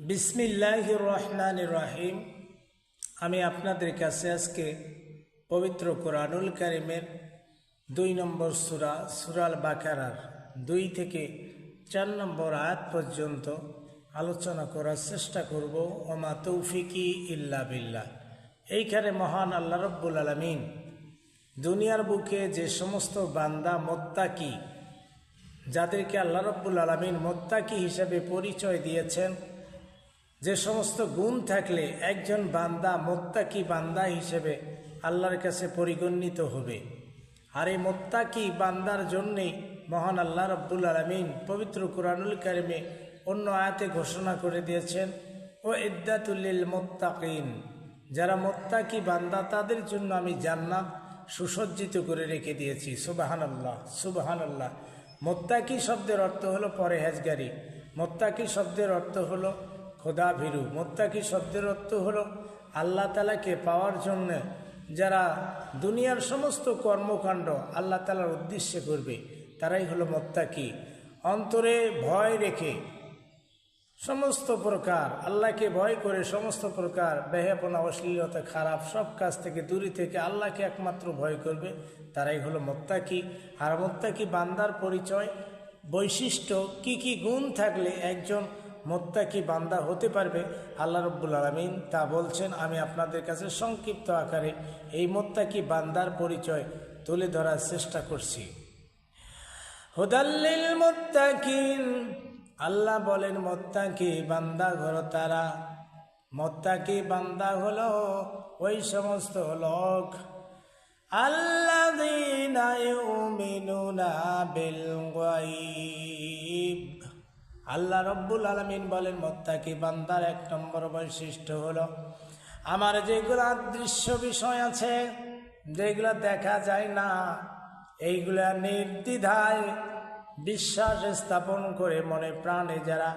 বিসমিল্লাহির রহমানির রহিম। আমি আপনাদের কাছে আজকে পবিত্র কোরআনুল কারীমের 2 নম্বর সূরা সূরাল বাকারার 2 থেকে 4 নম্বর আয়াত পর্যন্ত আলোচনা করার চেষ্টা করব। ওমা তৌফিকি ইল্লা বিল্লাহ। এইখানে মহান আল্লাহ রাব্বুল আলামিন দুনিয়ার বুকে যে সমস্ত বান্দা মুত্তাকি, যাদেরকে আল্লাহ রাব্বুল আলামিন মুত্তাকি হিসেবে পরিচয় দিয়েছেন, যে সমস্ত গুণ থাকলে একজন বান্দা মুত্তাকি বান্দা হিসেবে আল্লাহর কাছে পরিগণিত হবে, আর এই মুত্তাকি বান্দার জন্যেই মহান আল্লাহ রাব্বুল আলামিন পবিত্র কোরআনুল কারীমে অন্য আয়াতে ঘোষণা করে দিয়েছেন, ও ইদ্দাতুল লিল মুত্তাকিন, যারা মুত্তাকি বান্দা তাদের জন্য আমি জান্নাত সুসজ্জিত করে রেখে দিয়েছি। সুবহানাল্লাহ, সুবহানাল্লাহ। মুত্তাকি শব্দের অর্থ হলো পরহেজগারী, মুত্তাকি শব্দের অর্থ হলো খোদা ভীরু, মুত্তাকি শব্দের অর্থ হলো আল্লাহ তাআলাকে পাওয়ার জন্য যারা দুনিয়ার সমস্ত কর্মকাণ্ড আল্লাহ তাআলার উদ্দেশ্যে করবে, তারাই হলো মুত্তাকি। অন্তরে ভয় রেখে সমস্ত প্রকার আল্লাহকে ভয় করে সমস্ত প্রকার বেহাপনা, অশ্লীলতা, খারাপ সব কাজ থেকে দূরে থেকে আল্লাহকে একমাত্র ভয় করবে, তারাই হলো মুত্তাকি। আর মুত্তাকি বান্দার পরিচয়, বৈশিষ্ট্য, কি কি গুণ থাকলে একজন মুত্তাকি বান্দা হতে পারবে, আল্লাহ রাব্বুল আলামিন তা বলছেন। আমি আপনাদের কাছে সংক্ষিপ্ত আকারে এই মুত্তাকি বান্দার পরিচয় তুলে ধরার চেষ্টা করছি। হুদাল্লিল মুত্তাকিন, আল্লাহ বলেন মুত্তাকি বান্দা হলো তারা, মুত্তাকি বান্দা হলো ওই সমস্ত লোক আল্লাযীনা ইউমিনুনা বিল গায়ব। আল্লাহ রাব্বুল আলামিন বলেন মুত্তাকি বান্দার 1 নম্বর বৈশিষ্ট্য হলো আমার যেগুলো অদৃশ্য বিষয় আছে, যেগুলো দেখা যায় না, এইগুলা নির্দ্বিধায় বিশ্বাস স্থাপন করে মনে প্রাণে যারা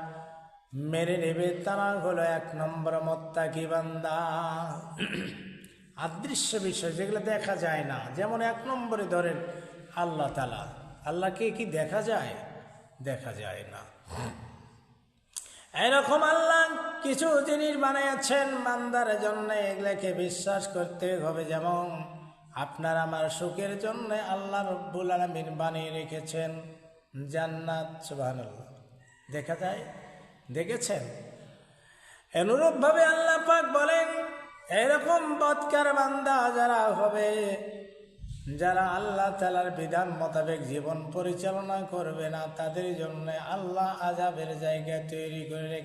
মেনে নেবে, তারা হলো 1 নম্বর মুত্তাকি বান্দা। অদৃশ্য বিষয় যেগুলো দেখা যায় না, যেমন 1 নম্বরে ধরেন আল্লাহ তাআলা। আল্লাহকে কি দেখা যায়? দেখা যায় না। এরকম আল্লাহ কিছু জিনিস বানিয়েছেন বান্দার জন্য, এগুলাকে বিশ্বাস করতে হবে। যেমন আপনার আমার সুখের জন্য আল্লাহ রাব্বুল আলামিন বানিয়ে রেখেছেন জান্নাত। সুবহানাল্লাহ। দেখা যায়? দেখেছেন? অনুরূপভাবে আল্লাহ পাক বলেন এরকম বদকার বান্দা যারা হবে, যারা আল্লাহ তাআলার বিধান মোতাবেক জীবন পরিচালনা করবে না, তাদের জন্য আল্লাহ আযাবের জায়গা তৈরি করে